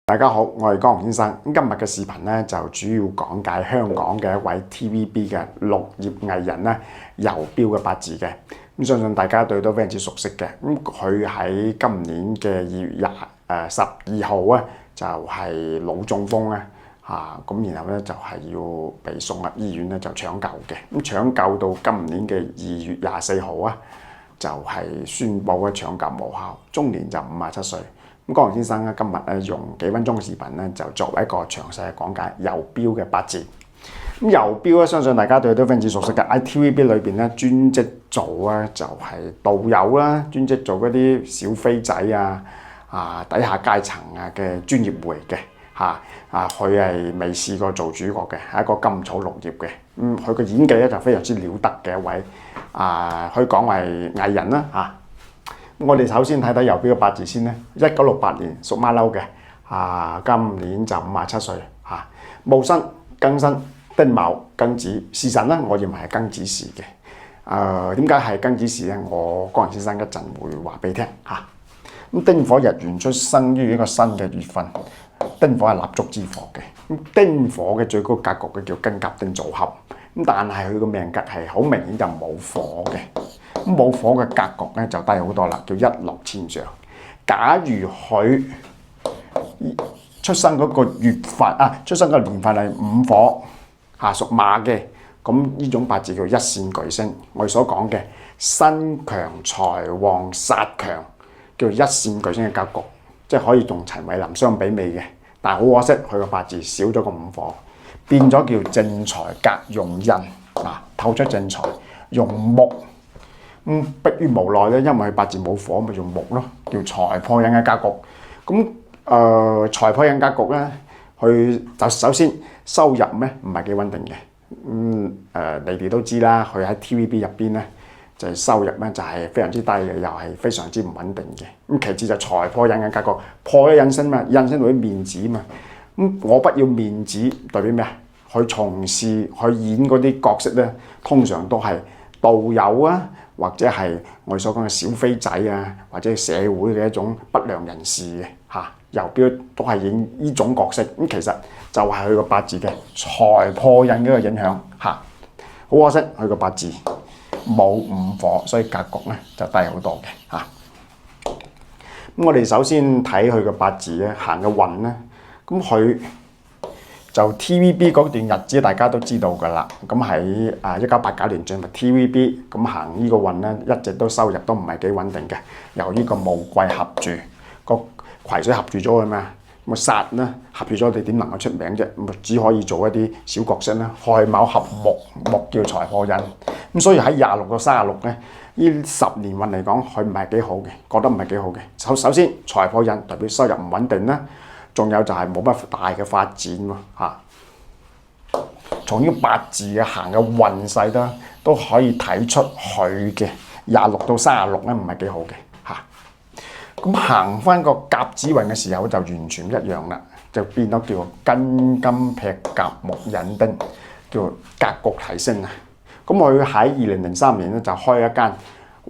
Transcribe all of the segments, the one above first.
大家好，我係江洪先生。今日嘅視頻咧就主要講解香港嘅一位 TVB 嘅綠葉藝人咧游標嘅八字嘅。相信大家對都非常之熟悉嘅。佢喺今年嘅2月12號咧就係腦中風咧咁然後咧就係要被送入醫院咧就搶救嘅。搶救到今年嘅2月24號啊，就係宣布咧搶救無效，終年就57歲。江洪先生咧今日咧用幾分鐘嘅視頻咧就作為一個詳細嘅講解游標嘅八字。游標咧相信大家對都非常之熟悉嘅，喺 TVB 裏邊咧專職做啊就係導遊啦，專職做嗰啲小飛仔底下階層嘅專業戶嚟嘅佢係未試過做主角嘅，係一個甘草綠葉嘅。佢嘅演技咧就非常之了得嘅一位可以講為藝人啦我哋首先睇睇游標嘅八字先咧，1968年屬馬騮嘅，今年就57歲戊申、庚申、丁卯、庚子，時辰咧，我認為係庚子時嘅。點解係庚子時咧？我江洪先生一陣會話俾你聽咁丁火日元出生於一個新嘅月份，丁火係立足之火嘅。咁丁火嘅最高格局嘅叫庚甲丁組合，但係佢個命格係好明顯就冇火嘅。冇火嘅格局咧就低好多啦，叫一落千丈。假如佢出生嗰個月份出生個年份係午火屬馬嘅，咁呢種八字叫一線巨星。我哋所講嘅身強財旺煞強，叫一線巨星嘅格局，即係可以同陳慧琳相比美嘅。但係好可惜，佢個八字少咗個午火，變咗叫正財格用印透出正財用木。迫於無奈咧，因為佢八字冇火，咪用木咯，叫財破印嘅格局。財破印格局咧，佢就首先收入咧唔係幾穩定嘅。你哋都知啦，佢喺 TVB 入邊咧就係收入咧就係非常之低嘅，又係非常之唔穩定嘅。其次就財破印嘅格局，破咗印星嘛，印星代表面子嘛。我不要面子代表咩啊？佢從事佢演嗰啲角色咧，通常都係導遊或者係我哋所講嘅小飛仔或者社會嘅一種不良人士嘅游標都係演呢種角色。其實就係佢個八字嘅財破印嘅一個影響好可惜佢個八字冇午火，所以格局咧就低好多嘅咁我哋首先睇佢個八字咧行嘅運咧，咁佢就 TVB 嗰段日子大家都知道㗎啦。咁喺1989年進入 TVB， 咁行呢個運咧一直都收入都唔係幾穩定嘅。由於個戊癸合住，個癸水合住咗嘅咩？咁煞咧合住咗，你點能夠出名啫？咁只可以做一啲小角色啦。亥卯合木，木叫財破印。咁所以喺26到36咧，呢10年運嚟講，佢唔係幾好嘅，覺得唔係幾好嘅。首先財破印代表收入唔穩定啦。仲有就係冇乜大嘅發展喎從呢個八字嘅行嘅運勢都可以睇出佢嘅26到36咧唔係幾好嘅咁行翻個甲子運嘅時候就完全一樣啦，就變咗叫庚金劈甲木引丁，叫格局提升咁佢喺2003年咧就開一間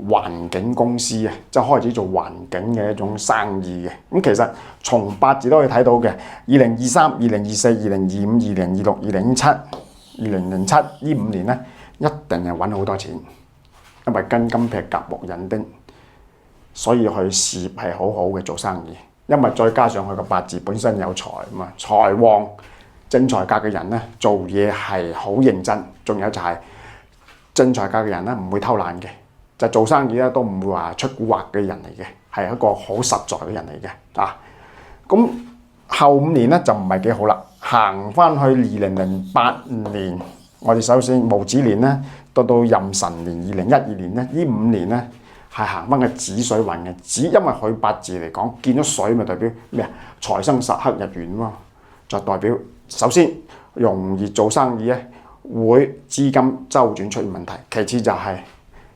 環境公司即係開始做環境嘅一種生意嘅。其實從八字都可以睇到嘅，2023、2024、2025、2026、2027、2007呢5年咧，一定係揾好多錢，因為庚金劈甲木引丁，所以佢事業係好好嘅做生意。因為再加上佢個八字本身有財嘛，財旺正財格嘅人咧做嘢係好認真，仲有就係正財格嘅人咧唔會偷懶嘅。就做生意咧都唔會話出蠱惑嘅人嚟嘅，係一個好實在嘅人嚟嘅咁後5年咧就唔係幾好啦，行翻去2008年，我哋首先戊子年咧，到壬辰年2012年咧，呢5年咧係行翻個子水運嘅。子因為佢八字嚟講見咗水咪代表咩啊？財生煞克日元喎，就代表首先容易做生意咧，會資金周轉出現問題。其次就係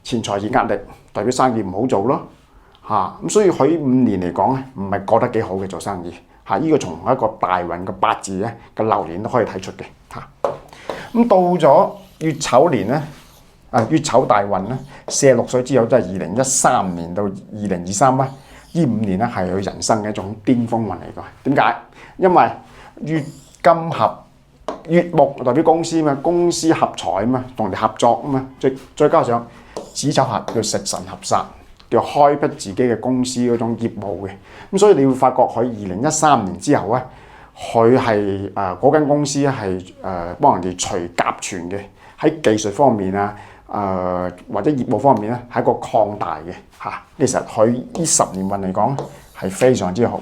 錢財熱壓力，代表生意唔好做咯咁所以佢5年嚟講咧，唔係過得幾好嘅做生意呢個從一個大運嘅八字咧嘅流年都可以睇出嘅咁到咗乙丑年咧，乙丑大運咧，46歲之後即係2013年到2023啦，呢5年咧係佢人生嘅一種巔峰運嚟㗎。點解？因為月金合，月木代表公司嘛，公司合財嘛，同人哋合作嘛，再加上子丑合叫食神合煞，叫開闢自己嘅公司嗰種業務嘅。咁所以你會發覺佢2013年之後咧，佢係嗰間公司係幫人哋除甲醛嘅，喺技術方面啊，或者業務方面咧係一個擴大嘅嚇。其實佢呢10年運嚟講係非常之好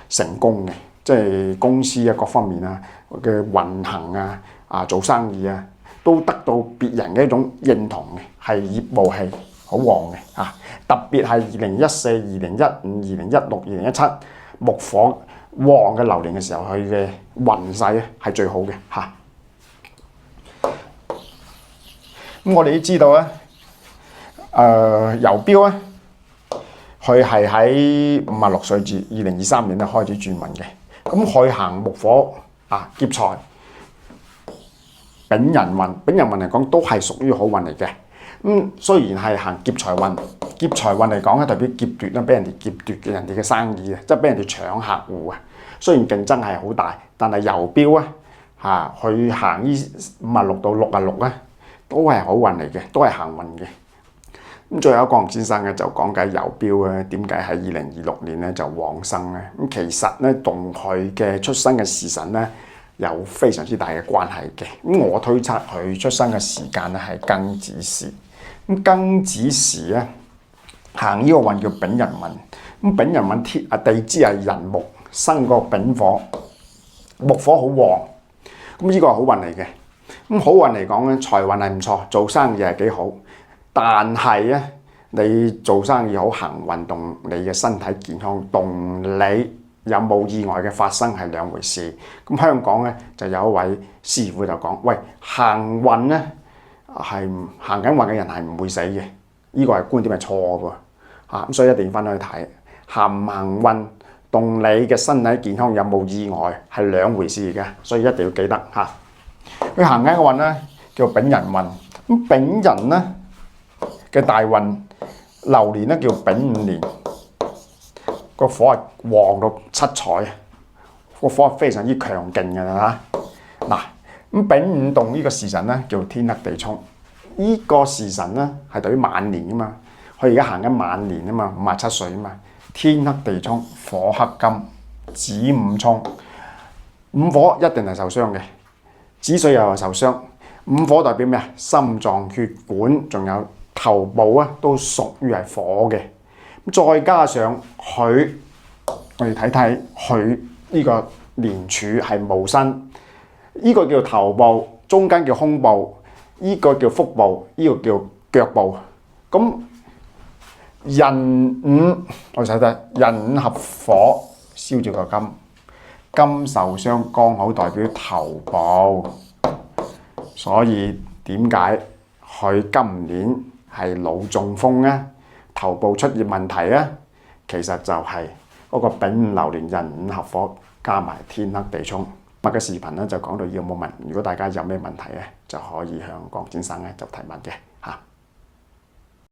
成功嘅，即係公司啊各方面啊嘅運行啊做生意啊都得到別人嘅一種認同嘅，係業務係好旺嘅嚇。特別係2014、2015、2016、2017木火旺嘅流年嘅時候，佢嘅運勢咧係最好嘅嚇。咁我哋都知道咧，游標咧，佢係喺56歲至2023年咧開始轉運嘅。咁佢行木火劫財丙人運，丙人運嚟講都係屬於好運嚟嘅。雖然係行劫財運，劫財運嚟講咧代表劫奪啦，俾人哋劫奪嘅人哋嘅生意啊，即係俾人哋搶客戶啊。雖然競爭係好大，但係游標咧去行呢56到66咧，都係好運嚟嘅，都係行運嘅。咁最後郭先生咧就講解游標咧點解喺2026年咧就旺生咧。咁其實咧同佢嘅出生嘅時辰咧有非常之大嘅關係嘅。咁我推測佢出生嘅時間咧係庚子時。咁庚子時咧行呢個運叫丙人運。咁丙人運地支係寅木，生個丙火，木火好旺。咁呢個係好運嚟嘅。咁好運嚟講咧，財運係唔錯，做生意係幾好。但係咧，你做生意好行運動你嘅身體健康，同你有冇意外嘅發生係兩回事。咁香港咧就有一位師傅就講：喂，行運咧係行緊運嘅人係唔會死嘅。呢個係觀點係錯嘅喎。咁所以一定要翻去睇行唔行運同你嘅身體健康有冇意外係兩回事嘅，所以一定要記得嚇。佢行緊嘅運咧叫丙人運。咁丙人咧嘅大運流年咧叫丙午年，個火係旺到七彩啊！個火係非常之強勁嘅啦嚇。嗱，咁丙午動呢個時辰咧叫天克地沖，呢個時辰咧係對於晚年啊嘛。佢而家行緊晚年啊嘛，57歲啊嘛。天克地沖，火克金，子午沖，午火一定係受傷嘅，子水又係受傷。午火代表咩啊？心臟、血管，仲有頭部啊，都屬於係火嘅。再加上佢，我哋睇睇佢呢個年柱係戊申，呢個叫頭部，中間叫胸部，呢個叫腹部，呢個叫腳部。咁寅午，我哋睇睇寅午合火，燒住個金，金受傷剛好代表頭部。所以點解佢今年係腦中風咧？頭部出現問題咧？其實就係嗰個丙午流年寅午合火加埋天克地沖。今日嘅視頻咧就講到呢個冇問，如果大家有咩問題咧，就可以向郭先生咧就提問嘅。